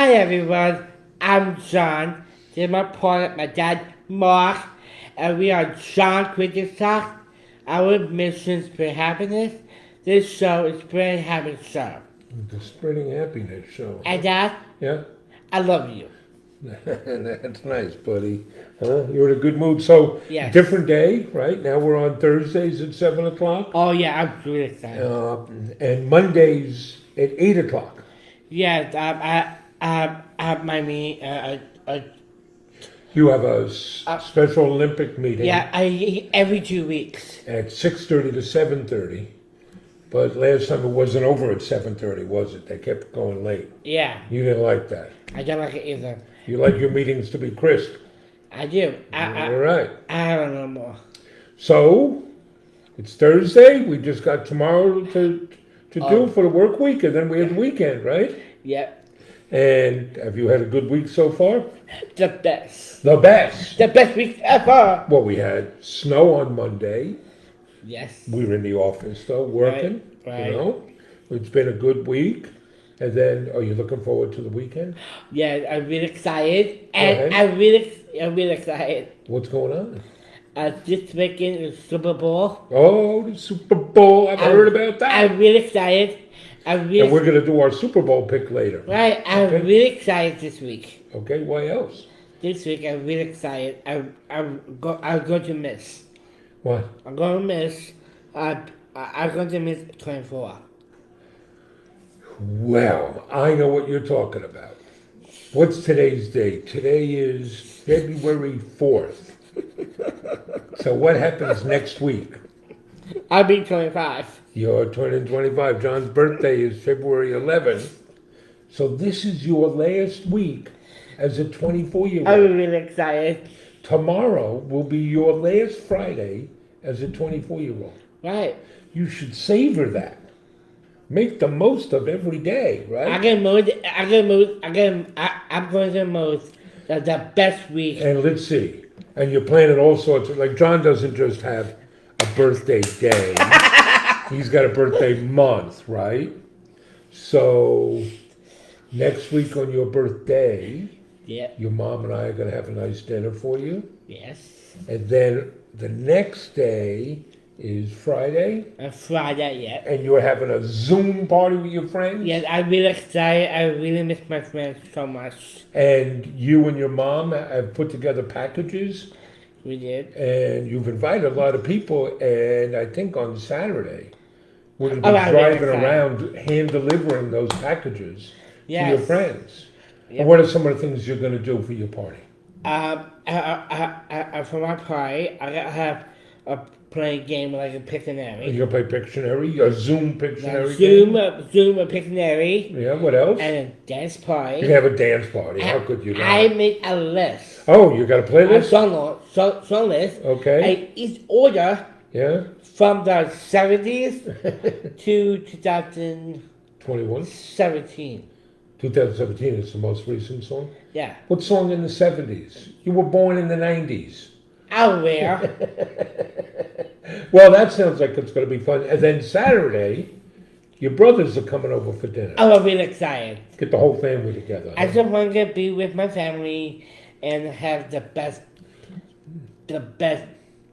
Hi everyone, I'm John. This is my partner, my dad, Mark, and we are John Cricket Talk. Our mission is spread happiness. This show is spread happiness show. The Spreading Happiness Show. And Dad, Yeah? I love you. That's nice, buddy. Huh? You're in a good mood. So, Yes. different day, right? Now we're on Thursdays at 7 o'clock. Oh yeah, I'm really excited. And Mondays at 8 o'clock. Yes, I have my meeting. You have a Special Olympic meeting Yeah, every 2 weeks. at 6:30 to 7:30. But last time it wasn't over at 7:30, was it? They kept going late. Yeah, You didn't like that. I don't like it either. You like your meetings to be crisp. I do. All right. I don't know more. So, it's Thursday. We just got tomorrow to do for the work week, and then we have the weekend, right? Yep, And have you had a good week so far? the best. The best. The best week ever. Well, we had snow on Monday. Yes. We were in the office though, working. Right. You know, it's been a good week. And then, are you looking forward to the weekend? Yeah, I'm really excited, ahead. and I'm really excited. What's going on? This weekend is Super Bowl. Oh, the Super Bowl! I've heard about that. I'm really excited. I'm really And we're going to do our Super Bowl pick later. right. I'm Okay. really excited this week. Okay, why else? This week I'm really excited. I'm going to miss. What? I'm going to miss. I'm going to miss 24. Well, I know what you're talking about. What's today's date? Today is February 4th. So what happens next week? I'll be 25. You're turning 25. John's birthday is February 11th. So this is your last week as a 24-year-old. I'm really excited. Tomorrow will be your last Friday as a 24-year-old. Right. You should savor that. Make the most of every day, right? I'm going to most the best week. And let's see. And you're planning all sorts of, like John doesn't just have a birthday day. He's got a birthday month, right? So next week on your birthday, Yeah. your mom and I are going to have a nice dinner for you. Yes. And then the next day is Friday, On Friday, yeah. and you're having a Zoom party with your friends. Yes, I'm really excited. I really miss my friends so much. And you and your mom have put together packages. We did. And you've invited a lot of people, and I think on Saturday, we're going to Oh, be I'm really driving excited. around hand-delivering those packages to your Yes. friends. Yep. And what are some of the things you're going to do for your party? For my party, I gotta have a play game like a Are Pictionary. you going to play Pictionary, a Zoom Pictionary Zoom, game? Zoom a Pictionary, Yeah, what else? and a dance You party. can have a dance party. How could you I not? made a list. Oh, you got a A playlist? song list. Okay, And each order yeah, from the 70s to 2017. 21. 2017 is the most recent song. Yeah. What song in the 70s? You were born in the 90s. I'll wear. Well, that sounds like it's going to be fun. And then Saturday, your brothers are coming over for dinner. I'm really excited. Get the whole family together. I just want to be with my family and have the best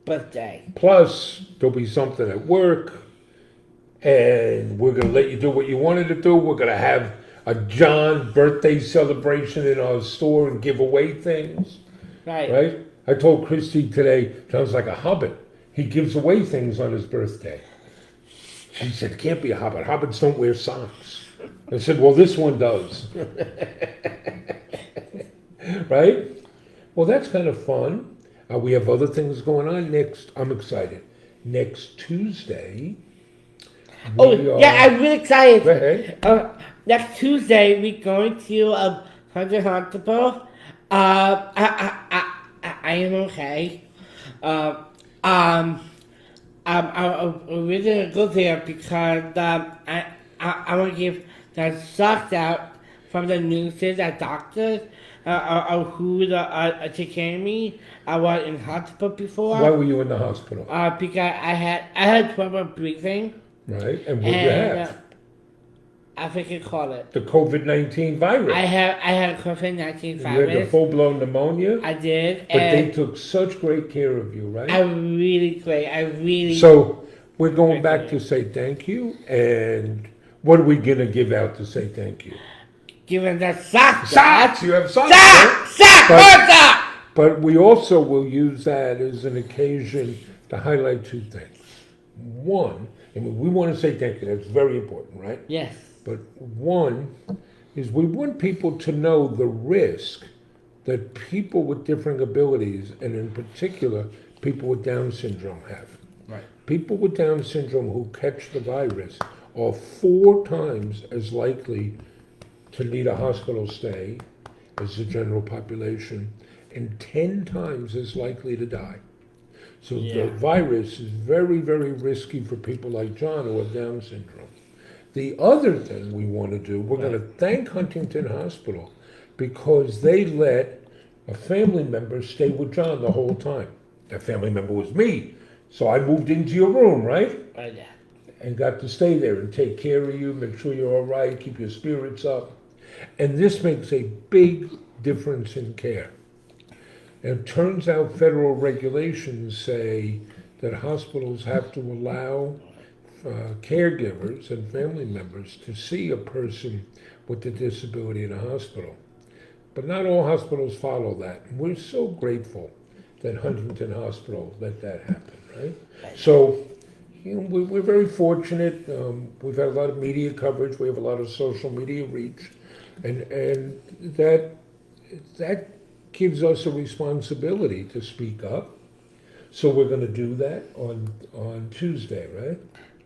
birthday. Plus, there'll be something at work, and we're going to let you do what you wanted to do. We're going to have a John birthday celebration in our store and give away things, Right. right? I told Christy today, John's like a hobbit. He gives away things on his birthday. She said, can't be a hobbit. Hobbits don't wear socks. I said, well, this one does. Right? Well, that's kind of fun. We have other things going on next. I'm excited. Next Tuesday. Oh, we are- yeah, I'm really excited. Go ahead. Next Tuesday, we're going to Hunter Hospital. I am okay. I'm really gonna go there because I want to give the sucked out from the nurses and doctors who take care of me. I was in hospital before. Why were you in the hospital? Because I had trouble breathing. Right? And what did you have? I think you call it. The COVID-19 virus. I had COVID-19 You had the virus. full-blown pneumonia, I did, but they and took such great care of you, right? I really great. I really So we're going back Great. to say thank you, and what are we gonna give out to say thank you? given the sock. Socks! You have socks, right? Sock! But- More sock! But we also will use that as an occasion to highlight two things. One, and we want to say thank you, that's very important, right? Yes. But one is we want people to know the risk that people with differing abilities, and in particular, people with Down syndrome have. Right. People with Down syndrome who catch the virus are 4 times as likely to need a hospital stay as the general population, and 10 times as likely to die. So Yeah. the virus is very, very risky for people like John who have Down syndrome. The other thing we want to do, we're going to thank Huntington Hospital because they let a family member stay with John the whole time. That family member was me. So I moved into your room, right? Right there. And got to stay there and take care of you, make sure you're all right, keep your spirits up. And this makes a big difference in care. And it turns out federal regulations say that hospitals have to allow caregivers and family members to see a person with a disability in a hospital. But not all hospitals follow that. And we're so grateful that Huntington Hospital let that happen, right? So, you know, we're very fortunate. We've had a lot of media coverage. We have a lot of social media reach. And that gives us a responsibility to speak up. So we're going to do that on Tuesday, right?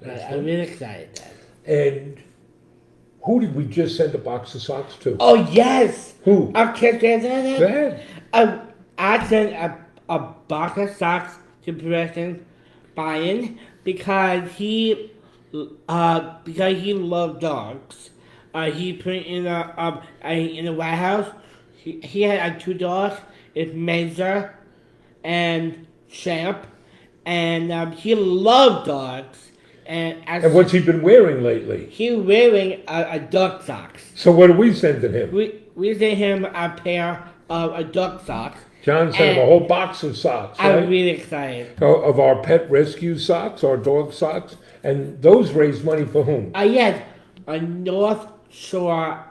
Right. I'm really excited. And who did we just send a box of socks to? Oh, yes! Who? Okay, Go ahead. I sent a box of socks to President Biden because he loved dogs. He put in the White House. He had 2 dogs. It's Major and Champ, and he loved dogs. And what's he been wearing lately? He wearing a dog socks. So what are we sending him? We sent him a pair of dog socks. John sent him a whole box of socks, I'm right? really excited. Of our pet rescue socks, our dog socks, and those raise money for whom? Yes, a North Shore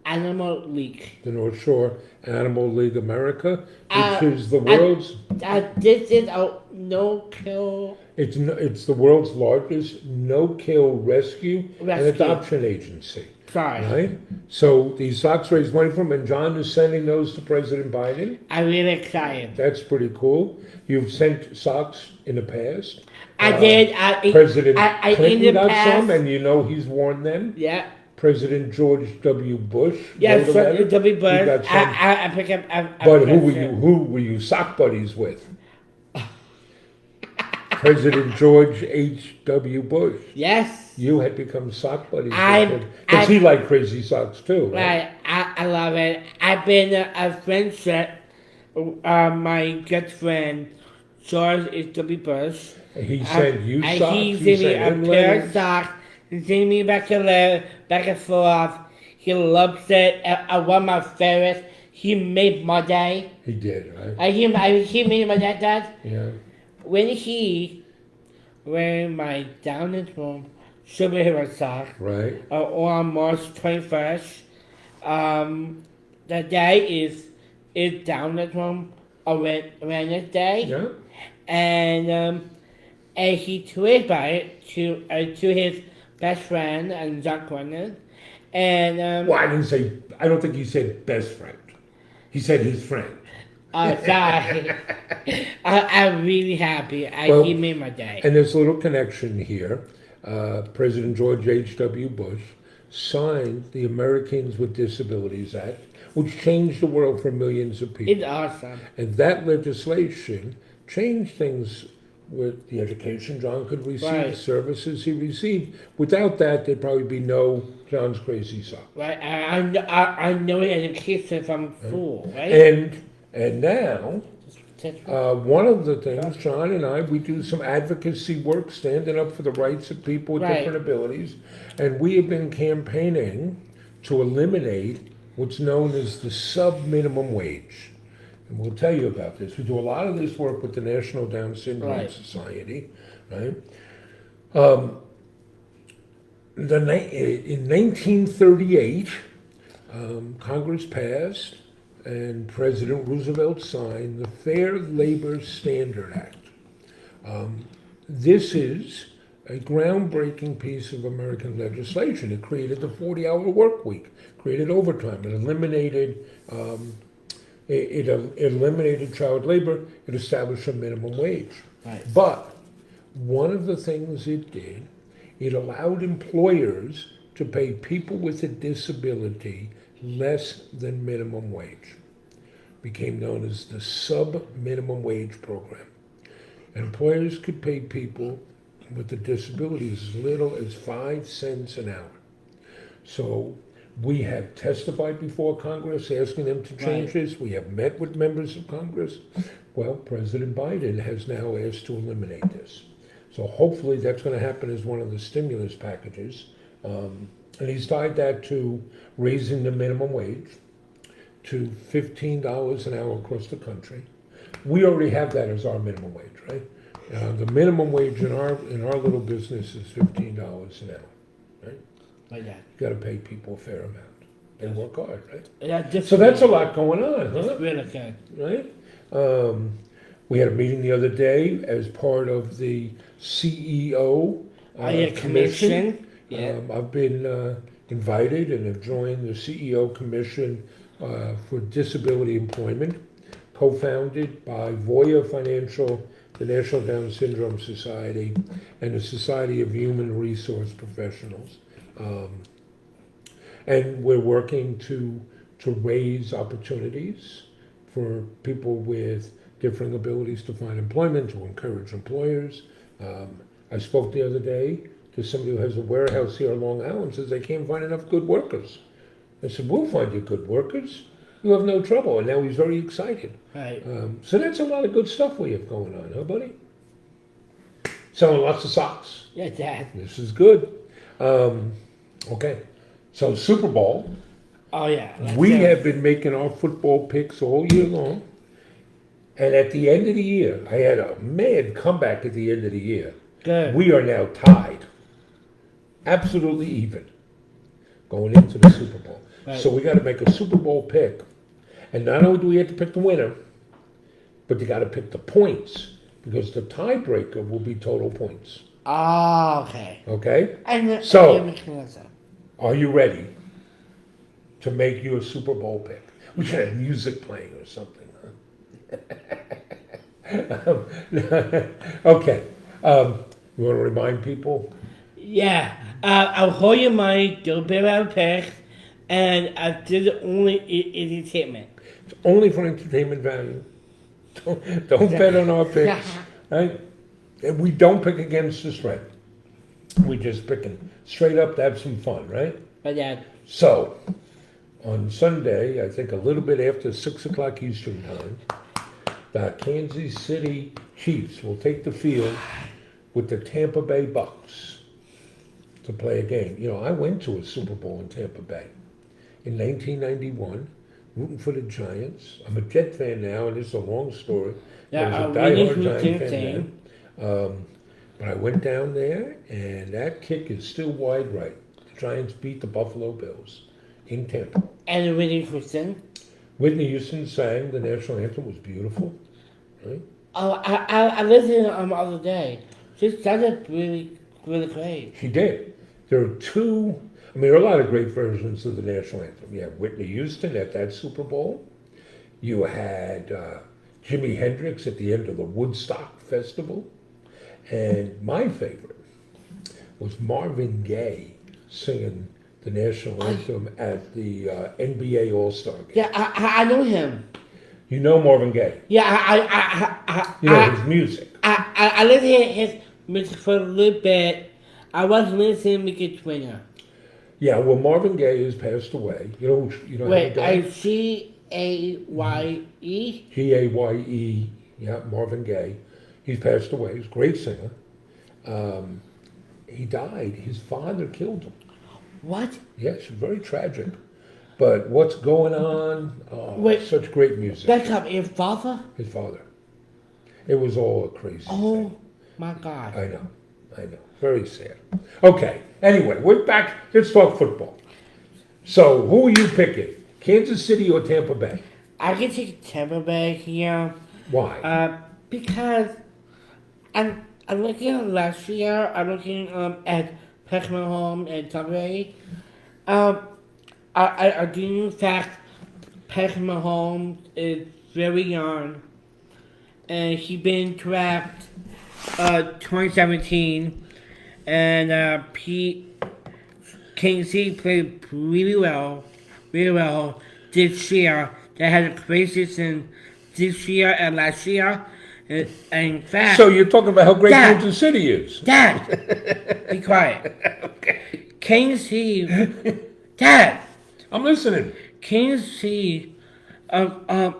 Animal League. The North Shore Animal League America, Uh, which is the world's. This is a no-kill. It's the world's largest no-kill rescue and Rescue. adoption agency. Sorry, Right? So these socks raise money for him, and John is sending those to President Biden. I'm really excited. That's pretty cool. You've sent socks in the past. I did. President I in Clinton the got past. some, and you know he's worn them. Yeah. President George W. Bush. Yes, wrote a letter. W. He Bush. got some. I pick up. But who were you sock buddies with? President George H.W. Bush. Yes. You had become sock buddies I- with him. Because he liked crazy socks too, right? Right. I love it. I've been a friendship. My good friend George H.W. Bush. He sent you And socks, he you sent me sent a him pair of letters. socks. He sent me back and forth. He loves it. One of my favorites. He made my day. He did, right? He made my dad. Yeah. When my Down syndrome superhero sock Right. on March 21st, the day is Down syndrome awareness day, Yeah. and he tweeted about it to his best friend and John Cornyn, and Well, I don't think he said best friend. He said his friend. sorry, I'm really happy. Well, He made my day. And there's a little connection here. President George H.W. Bush signed the Americans with Disabilities Act, which changed the world for millions of people. It's awesome. And that legislation changed things with the education John could receive, Right. services he received. Without that, there'd probably be no John's Crazy Sock. Right, I know it as a kid from school, right? And now, etc. One of the things, John and I, we do some advocacy work, standing up for the rights of people with Right. different abilities, and we have been campaigning to eliminate what's known as the sub-minimum wage. And we'll tell you about this. We do a lot of this work with the National Down Syndrome Right. Society, right? In 1938, Congress passed and President Roosevelt signed the Fair Labor Standard Act. This is a groundbreaking piece of American legislation. It created the 40-hour work week, created overtime, it eliminated child labor, it established a minimum wage. Right. But one of the things it did, it allowed employers to pay people with a disability less than minimum wage. Became known as the sub-minimum wage program. Employers could pay people with a disability as little as 5 cents an hour. So we have testified before Congress asking them to change Right. this. We have met with members of Congress. Well, President Biden has now asked to eliminate this. So hopefully that's going to happen as one of the stimulus packages. And he's tied that to raising the minimum wage to $15 an hour across the country. We already have that as our minimum wage, right? The minimum wage in our little business is $15 an hour, right? Like that. You got to pay people a fair amount. They work hard, right? Yeah, this So that's a lot going on, huh? It's really good. Right? We had a meeting the other day as part of the CEO Commission. Yeah. I've been invited and have joined the CEO Commission for Disability Employment, co-founded by Voya Financial, the National Down Syndrome Society, and the Society of Human Resource Professionals. And we're working to raise opportunities for people with differing abilities to find employment, to encourage employers. I spoke the other day to somebody who has a warehouse here on Long Island, says they can't find enough good workers. I said, we'll find you good workers. You have no trouble. And now he's very excited. Right. So that's a lot of good stuff we have going on, huh, buddy? Selling lots of socks. Yeah, Dad. This is good. Okay. So Super Bowl. Oh yeah. We have been making our football picks all year long. And at the end of the year, I had a mad comeback at the end of the year. Good. We are now tied. Absolutely even. Going into the Super Bowl. Right. So we got to make a Super Bowl pick. And not only do we have to pick the winner, but you got to pick the points. Because the tiebreaker will be total points. Oh, okay. Okay? And So- Are you ready to make your Super Bowl pick? We should have music playing or something. Huh? Okay. You want to remind people? Yeah. I'll hold your money. Don't bet on picks, and I did it only entertainment. It's only for entertainment value. Don't bet on our picks. Right? And we don't pick against the spread. We're just picking straight up to have some fun, right? But Dad. So, on Sunday, I think a little bit after 6 o'clock Eastern Time, the Kansas City Chiefs will take the field with the Tampa Bay Bucks to play a game. You know, I went to a Super Bowl in Tampa Bay in 1991, rooting for the Giants. I'm a Jet fan now, and it's a long story. Yeah, I was a diehard Giant fan then. But I went down there, and that kick is still wide right. The Giants beat the Buffalo Bills in Tampa. And Whitney Houston. Whitney Houston sang the national anthem. Was beautiful, right? Oh, I listened the other day. She sounded really, really great. She did. There are two. I mean, there are a lot of great versions of the national anthem. You have Whitney Houston at that Super Bowl. You had Jimi Hendrix at the end of the Woodstock Festival. And my favorite was Marvin Gaye singing the national anthem at the NBA All-Star game. Yeah, I know him. You know Marvin Gaye. Yeah, You know his music. I listened to his music for a little bit. I wasn't listening to Mickey Twinger. Yeah, well, Marvin Gaye has passed away. You know how Wait, he died? Gaye? Gaye. Yeah, Marvin Gaye. He's passed away. He's a great singer. He died. His father killed him. What? Yes, very tragic. But what's going on? Oh, Wait. such great music. That's your father? His father. It was all a crazy Oh thing. my God. I know. Very sad. Okay. Anyway, we're back. Let's talk football. So, who are you picking? Kansas City or Tampa Bay? I can take Tampa Bay here. Why? Because I'm looking at last year. I'm looking at Patrick Mahomes and Tampa Bay. I do in fact Patrick Mahomes is very young, and he been drafted 2017, and Pete Kingsley played really well this year. They had a great season this year and last year. And in fact, So you're talking about how great Dad. Kansas City is. Dad, be quiet. Okay. Kingsley, Dad, I'm listening. Kingsley, I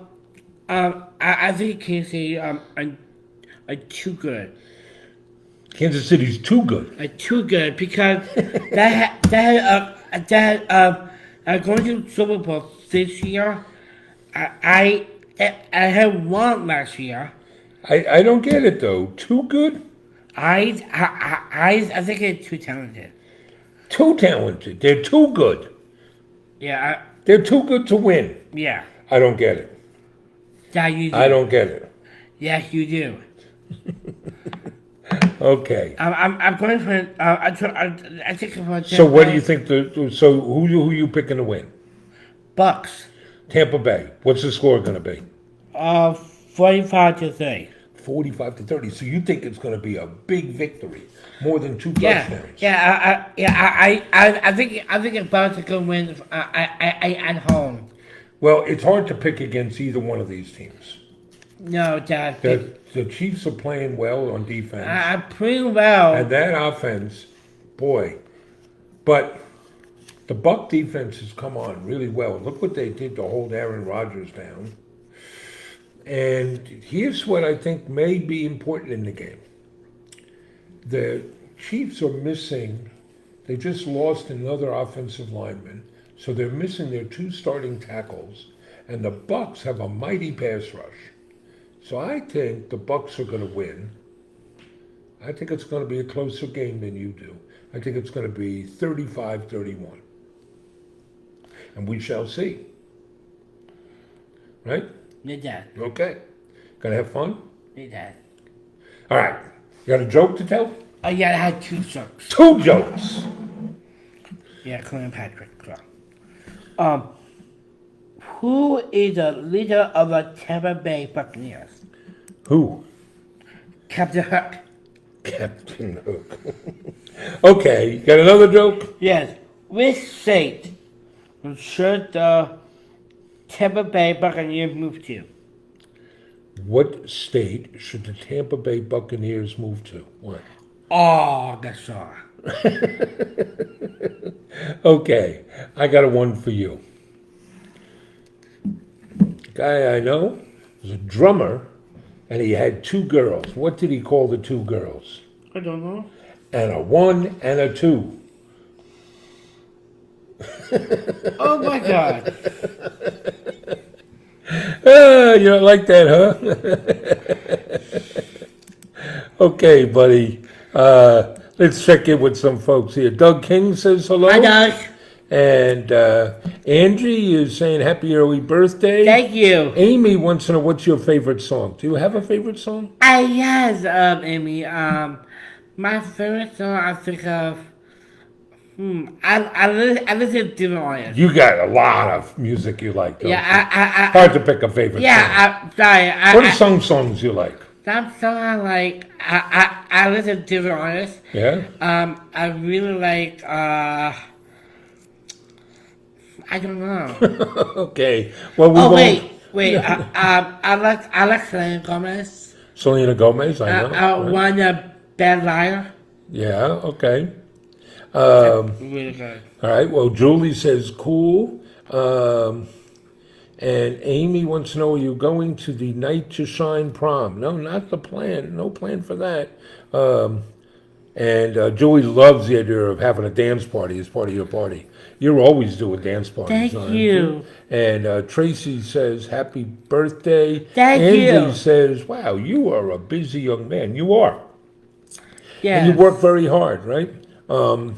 think Kingsley are too good. Kansas City's too good. Too good because that going to Super Bowl this year. I had won last year. I don't get it though. Too good? I think it's too talented. Too talented. They're too good. Yeah, They're too good to win. yeah. I don't get it. Yeah, you do. I don't get it. Yes, you do. Okay. I'm going for. I think about. So what do you think? So who you picking to win? Bucks. Tampa Bay. What's the score going to be? 45-3. 45-30. So you think it's going to be a big victory, more than two Yeah, touchdowns? I think it's about to go win. At home. Well, it's hard to pick against either one of these teams. No, Dad. The Chiefs are playing well on defense. I'm pretty well. And that offense, boy. But the Buck defense has come on really well. Look what they did to hold Aaron Rodgers down. And here's what I think may be important in the game. The Chiefs are missing, they just lost another offensive lineman, so they're missing their two starting tackles, and the Bucks have a mighty pass rush. So I think the Bucks are going to win. I think it's going to be a closer game than you do. I think it's going to be 35-31. And we shall see. Right? Yeah, Dad. Okay. Gonna have fun? Yeah, Dad. All right. You got a joke to tell? Yeah, I had 2 jokes. 2 jokes. Yeah, Colin Patrick. So. Who is the leader of the Tampa Bay Buccaneers? Who? Captain Hook. Captain Hook. Okay. You got another joke? Yes. Which state should the Tampa Bay Buccaneers move to? What state should the Tampa Bay Buccaneers move to? What? Arkansas. Okay. I got a one for you. Guy I know was a drummer, and he had 2 girls. What did he call the 2 girls? I don't know. And a 1 and a 2. Oh my God. You don't like that, huh? Okay, buddy. Let's check in with some folks here. Doug King says hello. Hi, Doug. And Angie is saying happy early birthday. Thank you. Amy wants to know what's your favorite song. Do you have a favorite song? Yes, Amy. My favorite song I think of. I listen to different artists. You got a lot of music you like, don't you? Yeah, Hard to pick a favorite song. yeah. Sorry. What are some songs you like? Some song I like. I listen to different artists. Yeah? I really like. I don't know. Okay. Well, we won't. Wait. I like Selena Gomez. Selena Gomez, I know. right? One Bad Liar. Yeah, okay. Really good. All right. Well, Julie says cool. And Amy wants to know, are you going to the Night to Shine prom? No, not the plan. No plan for that. And Julie loves the idea of having a dance party as part of your party. You're always doing dance parties. Thank aren't you. And Tracy says, happy birthday. Thank Angie you. says, wow, you are a busy young man. You are. Yes. And you work very hard, right? And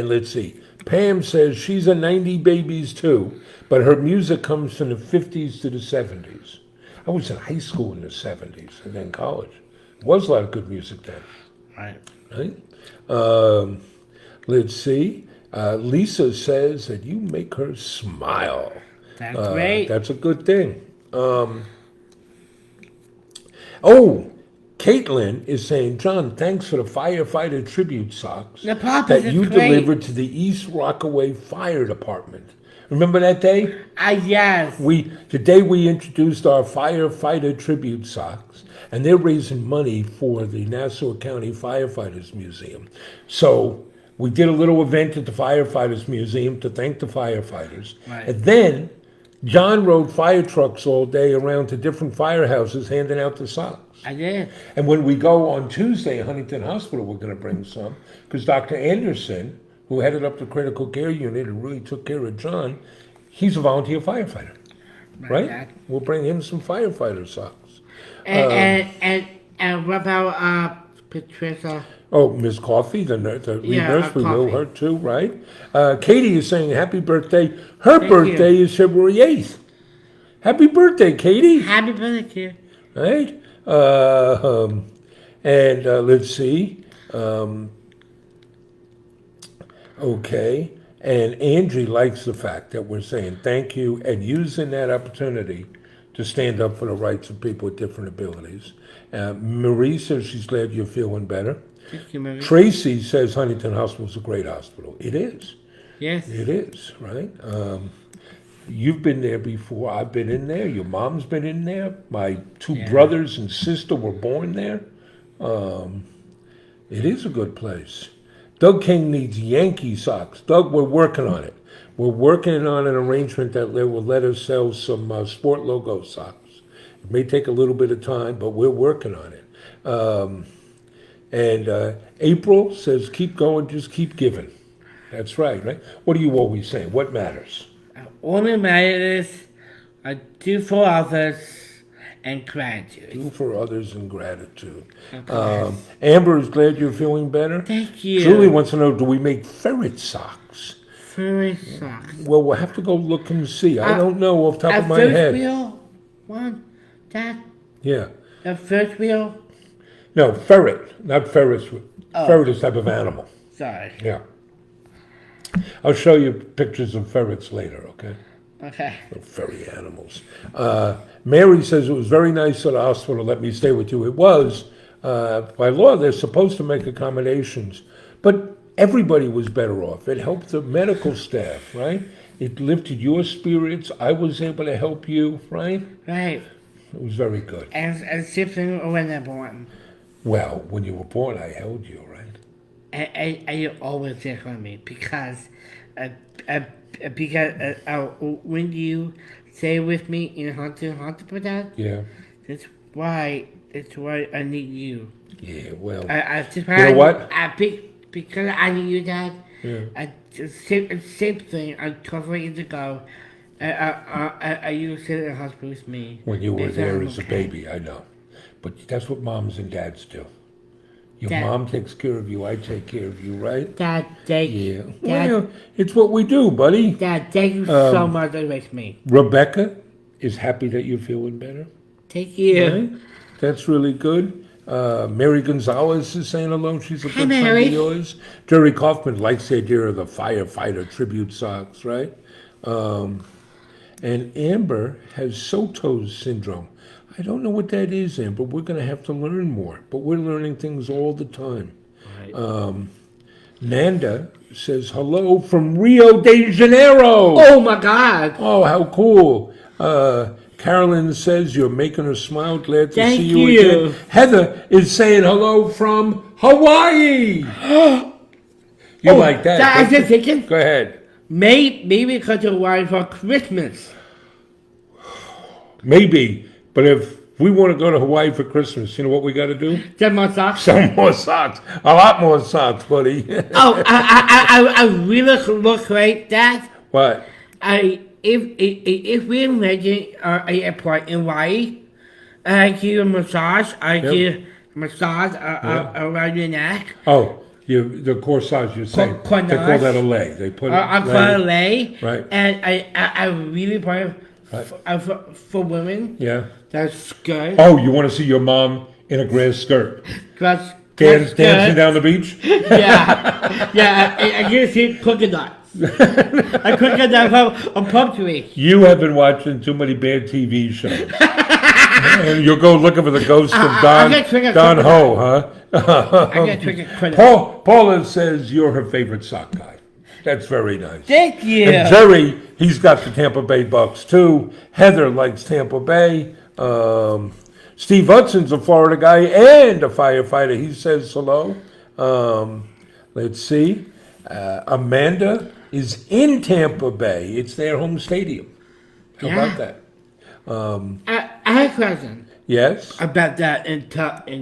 let's see. Pam says she's a 90 babies too, but her music comes from the 50s to the 70s. I was in high school in the 70s and then college. There was a lot of good music then, Right. right? Let's see. Lisa says that you make her smile. That's great. That's a good thing. Oh, Caitlin is saying, John, thanks for the firefighter tribute socks The Papa that is you great. delivered to the East Rockaway Fire Department. Remember that day? Yes. The day we introduced our firefighter tribute socks, and they're raising money for the Nassau County Firefighters Museum. So we did a little event at the Firefighters Museum to thank the firefighters. Right. And then John rode fire trucks all day around to different firehouses handing out the socks. I did. And when we go on Tuesday at Huntington Hospital, we're going to bring some, because Dr. Anderson, who headed up the critical care unit and really took care of John, he's a volunteer firefighter, right? Jack. We'll bring him some firefighter socks. And what about Patricia? Oh, Miss Coffey, the lead Yeah, nurse, we will Coffey. her too, right? Katie is saying happy birthday. Her Thank birthday is February 8th. Happy birthday, Katie, Happy birthday to you. right? And let's see. Okay. And Angie likes the fact that we're saying thank you and using that opportunity to stand up for the rights of people with different abilities. Marie says she's glad you're feeling better. Thank you, Marie. Tracy says Huntington Hospital is a great hospital. It is. Yes. It is, right? You've been there before. I've been in there. Your mom's been in there. My two Yeah. brothers and sister were born there. It is a good place. Doug King needs Yankee socks. Doug, we're working on it. We're working on an arrangement that will let us sell some sport logo socks. It may take a little bit of time, but we're working on it. And April says, keep going, just keep giving. That's right, right? What do you always say? What matters? Only matters I do for others and gratitude. Do for others in gratitude. Okay. Amber is glad you're feeling better. Thank you. Julie wants to know, do we make ferret socks? Furry socks. Well, we'll have to go look and see. I don't know off the top A of my first head. wheel one, Dad. Yeah. A first wheel. No, ferret, not Ferris. Oh. Ferret is a type of animal. Sorry. Yeah. I'll show you pictures of ferrets later, okay? Okay. They're furry animals. Mary says it was very nice of the hospital to let me stay with you. It was. By law, they're supposed to make accommodations, but everybody was better off. It helped the medical staff, right? It lifted your spirits. I was able to help you, right? Right. It was very good. And sibling when they're born. Well, when you were born, I held you, right? And you always there for me because when you stay with me in hospital, Dad, Yeah. that's why I need you. Yeah, well, I just you know what? Because I need you, Dad. Yeah. Same thing. A couple of years ago, you stayed in the hospital with me. When you were Because there I'm as a okay. baby, I know. But that's what moms and dads do. Your Dad. mom takes care of you, I take care of you, right? Dad, thank Yeah. you. Dad, Well, it's what we do, buddy. Dad, thank you so much for with me. Rebecca is happy that you're feeling better. Thank you. Right? That's really good. Mary Gonzalez is saying hello. She's a good friend Mary. of yours. Jerry Kaufman likes the idea of the firefighter tribute socks, right? And Amber has Soto's syndrome. I don't know what that is, Amber. We're going to have to learn more, but we're learning things all the time. Right. Nanda says hello from Rio de Janeiro. Oh my God! Oh, how cool. Carolyn says you're making her smile. Glad to Thank see you you. again. Heather is saying hello from Hawaii. You like that? I don't just you? thinking. Go ahead. Maybe because you're Hawaii for Christmas. Maybe, but if we want to go to Hawaii for Christmas, you know what we got to do? Get more socks. Some more socks. A lot more socks, buddy. Oh, I really look great, Dad. What? If we imagine a airport in Hawaii, I give you a massage. I give a massage around your neck. Oh, the corsage you're saying. They call that a lei. They put I call it lei. Right. And I really pray for women. Yeah. That's good. Oh, you want to see your mom in a grass skirt? That's Dancing down the beach? Yeah. I just see polka dots. I couldn't get a palm tree. You have been watching too many bad TV shows. And you'll go looking for the ghost of Don Ho, huh? I get triggered. Paula says you're her favorite sock guy. That's very nice. Thank you. And Jerry, he's got the Tampa Bay Bucks too. Heather likes Tampa Bay. Steve Hudson's a Florida guy and a firefighter. He says hello. Let's see. Amanda is in Tampa Bay. It's their home stadium. How about that? I have a question. Yes? About that in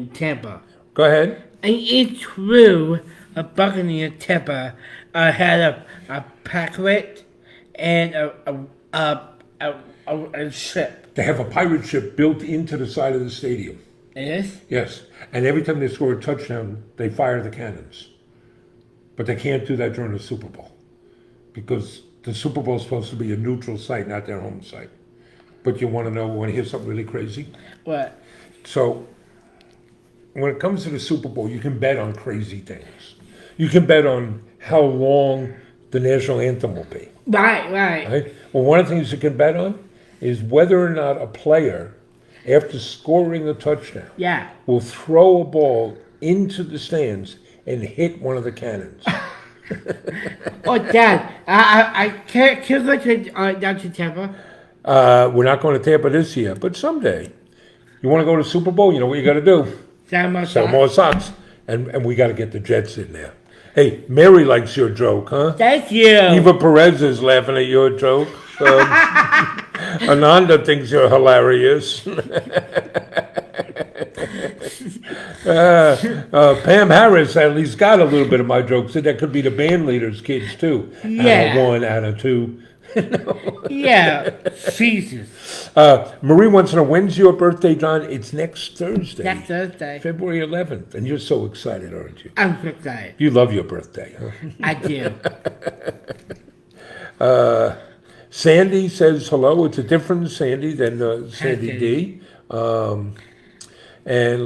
Tampa. Go ahead. And it's true a Buccaneer Tampa had a pirate and a ship. They have a pirate ship built into the side of the stadium. It is? Yes. And every time they score a touchdown, they fire the cannons. But they can't do that during the Super Bowl. Because the Super Bowl is supposed to be a neutral site, not their home site. But you want to hear something really crazy? What? So, when it comes to the Super Bowl, you can bet on crazy things. You can bet on how long the national anthem will be. Right. Well, one of the things you can bet on is whether or not a player, after scoring a touchdown, will throw a ball into the stands and hit one of the cannons. Oh, Dad, I can't go down to Tampa. We're not going to Tampa this year, but someday. You want to go to Super Bowl? You know what you got to do? Sell more socks. And we got to get the Jets in there. Hey, Mary likes your joke, huh? Thank you. Eva Perez is laughing at your joke. Ananda thinks you're hilarious. Pam Harris at least got a little bit of my jokes. So that could be the band leaders' kids too. Yeah. Anna 1, Anna 2. Yeah. Jesus. Marie wants to know, when's your birthday, John? It's next Thursday. Next Thursday. February 11th. And you're so excited, aren't you? I'm so excited. You love your birthday, huh? I do. Sandy says hello. It's a different Sandy than Sandy D. And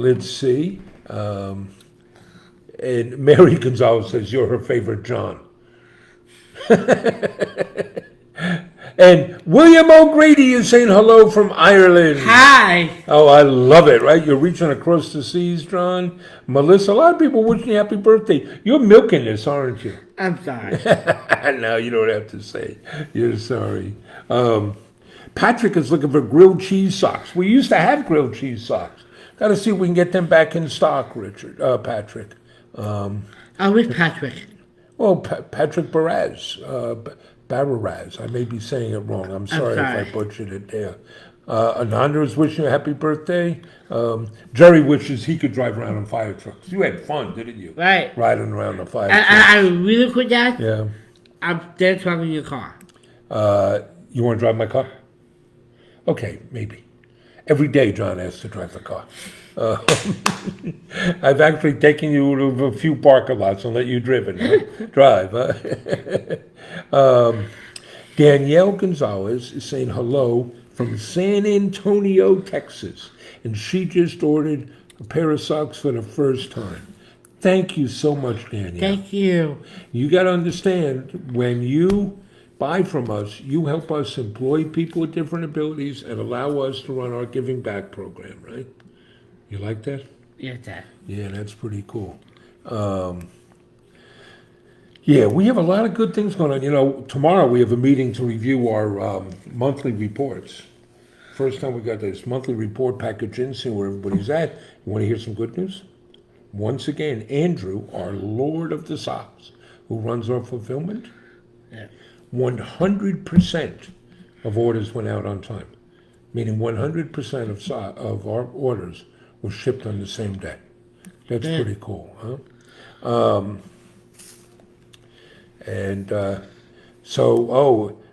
let's see. And Mary Gonzalez says you're her favorite John. And William O'Grady is saying hello from Ireland. Hi. Oh, I love it, right? You're reaching across the seas, John. Melissa, a lot of people wishing you happy birthday. You're milking this, aren't you? I'm sorry. No, you don't have to say you're sorry. Patrick is looking for grilled cheese socks. We used to have grilled cheese socks. Got to see if we can get them back in stock, Patrick. With Patrick. Well, Patrick Baraz. Bararaz. I may be saying it wrong. I'm sorry if I butchered it there. Ananda is wishing you a happy birthday. Jerry wishes he could drive around in fire trucks. You had fun, didn't you? Right. Riding around the fire truck. I really quick, Dad. Yeah. I'm there driving your car. You want to drive my car? Okay, maybe. Every day John has to drive the car. I've actually taken you to a few parking lots and let you drive. Danielle Gonzalez is saying hello from San Antonio, Texas. And she just ordered a pair of socks for the first time. Thank you so much, Danielle. Thank you. You got to understand, when you buy from us, you help us employ people with different abilities and allow us to run our Giving Back program, right? You like that? Yes, Dad. Yeah, that's pretty cool. Yeah, we have a lot of good things going on. You know, tomorrow we have a meeting to review our monthly reports. First time we got this monthly report package in, see where everybody's at. You want to hear some good news? Once again, Andrew, our Lord of the Socks, who runs our fulfillment, 100% of orders went out on time, meaning 100% of our orders were shipped on the same day. That's pretty cool, huh?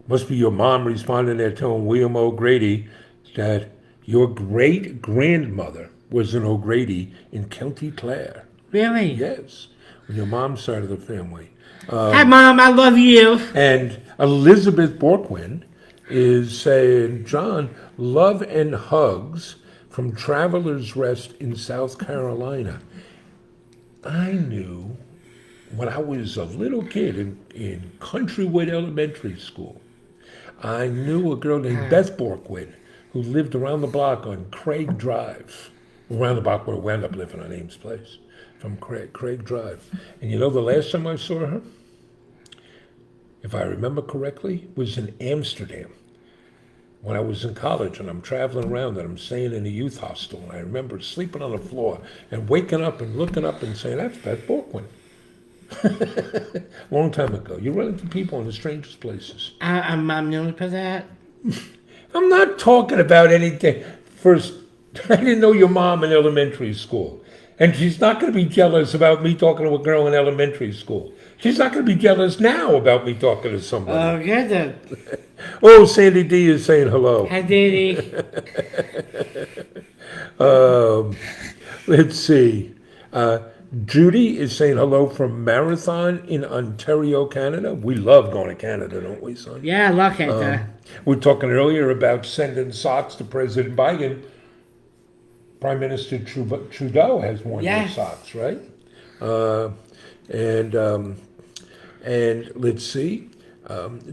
Must be your mom responding there telling William O'Grady that your great grandmother was an O'Grady in County Clare. Really? Yes, on your mom's side of the family. Hi, Mom. I love you. And Elizabeth Borkwin is saying, John, love and hugs from Traveler's Rest in South Carolina. I knew when I was a little kid in Countrywood Elementary School, I knew a girl named Beth Borkwin who lived around the block on Craig Drive, around the block where we wound up living on Ames Place, from Craig Drive. And you know the last time I saw her, if I remember correctly, was in Amsterdam when I was in college, and I'm traveling around and I'm staying in a youth hostel, and I remember sleeping on the floor and waking up and looking up and saying, that's Beth Borkwin. Long time ago. You run into people in the strangest places. I'm known for that. I'm not talking about anything. First, I didn't know your mom in elementary school. And she's not going to be jealous about me talking to a girl in elementary school. She's not going to be jealous now about me talking to somebody. Oh, good then. Oh, Sandy D is saying hello. Hi, Didi. Let's see. Judy is saying hello from Marathon in Ontario, Canada. We love going to Canada, don't we, son? Yeah, I love Canada. We were talking earlier about sending socks to President Biden. Prime Minister Trudeau has worn those socks, right? And let's see.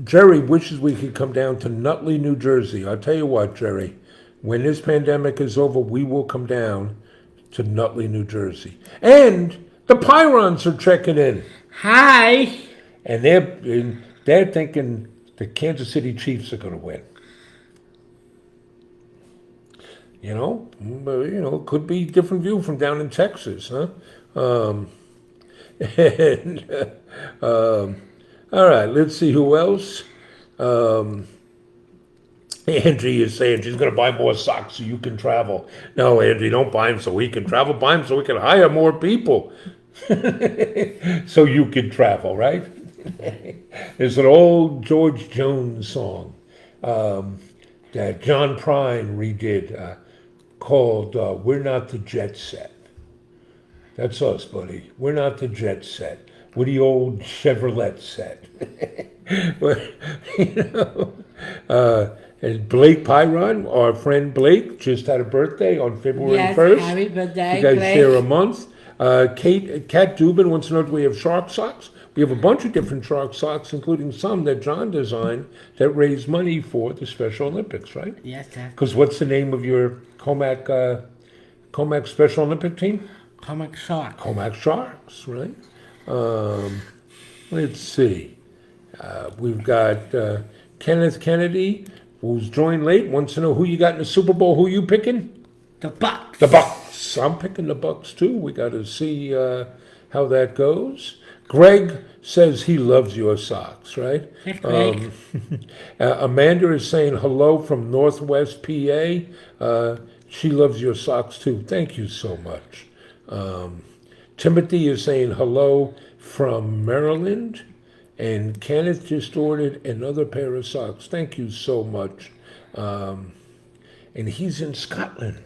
Jerry wishes we could come down to Nutley, New Jersey. I'll tell you what, Jerry, when this pandemic is over, we will come down to Nutley, New Jersey. And the Pyrons are checking in. Hi. And they're thinking the Kansas City Chiefs are going to win. It could be a different view from down in Texas, huh? All right, let's see who else. Angie is saying she's going to buy more socks so you can travel. No, Angie, don't buy them so we can travel. Buy them so we can hire more people. So you can travel, right? There's an old George Jones song that John Prine redid called We're Not the Jet Set. That's us, buddy. We're not the jet set. We're the old Chevrolet set. But, and Blake Pyron, our friend Blake, just had a birthday on February 1st. Happy birthday, you guys Blake. share a month. Kat Dubin wants to know, do we have shark socks? We have a bunch of different shark socks, including some that John designed that raise money for the Special Olympics, right? Yes, sir. Because what's the name of your Comac Special Olympic team? Comic Shark. Comac Sharks, right? Let's see. We've got Kenneth Kennedy, who's joined late, wants to know who you got in the Super Bowl. Who you picking? The Bucks. The Bucks. I'm picking the Bucks too. We got to see how that goes. Greg says he loves your socks, right? Hey, Greg. Amanda is saying hello from Northwest PA. She loves your socks too. Thank you so much. Timothy is saying hello from Maryland. And Kenneth just ordered another pair of socks. Thank you so much. And he's in Scotland.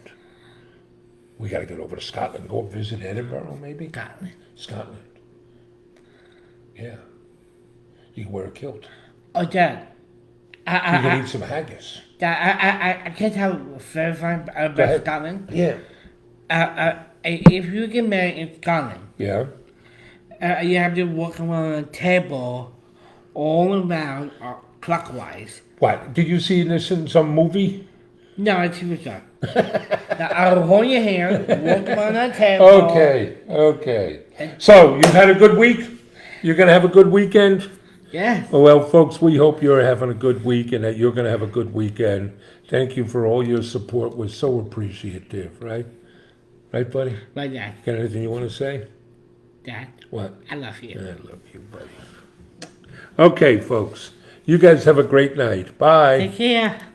We got to get over to Scotland. Go visit Edinburgh, maybe? Scotland. Yeah. You can wear a kilt. Oh, Dad. You can eat some haggis. Dad, I can't tell verifying about Scotland. Yeah. If you get married in Scotland, Yeah. You have to walk around a table all around clockwise. What? Did you see this in some movie? No, it's too short. I'll hold your hand, walk around that table. Okay. So, you've had a good week? You're going to have a good weekend? Yes. Well, folks, we hope you're having a good week and that you're going to have a good weekend. Thank you for all your support. We're so appreciative, right? Right, buddy? Right, Dad. Got anything you want to say? Dad. What? I love you. I love you, buddy. Okay, folks. You guys have a great night. Bye. Take care.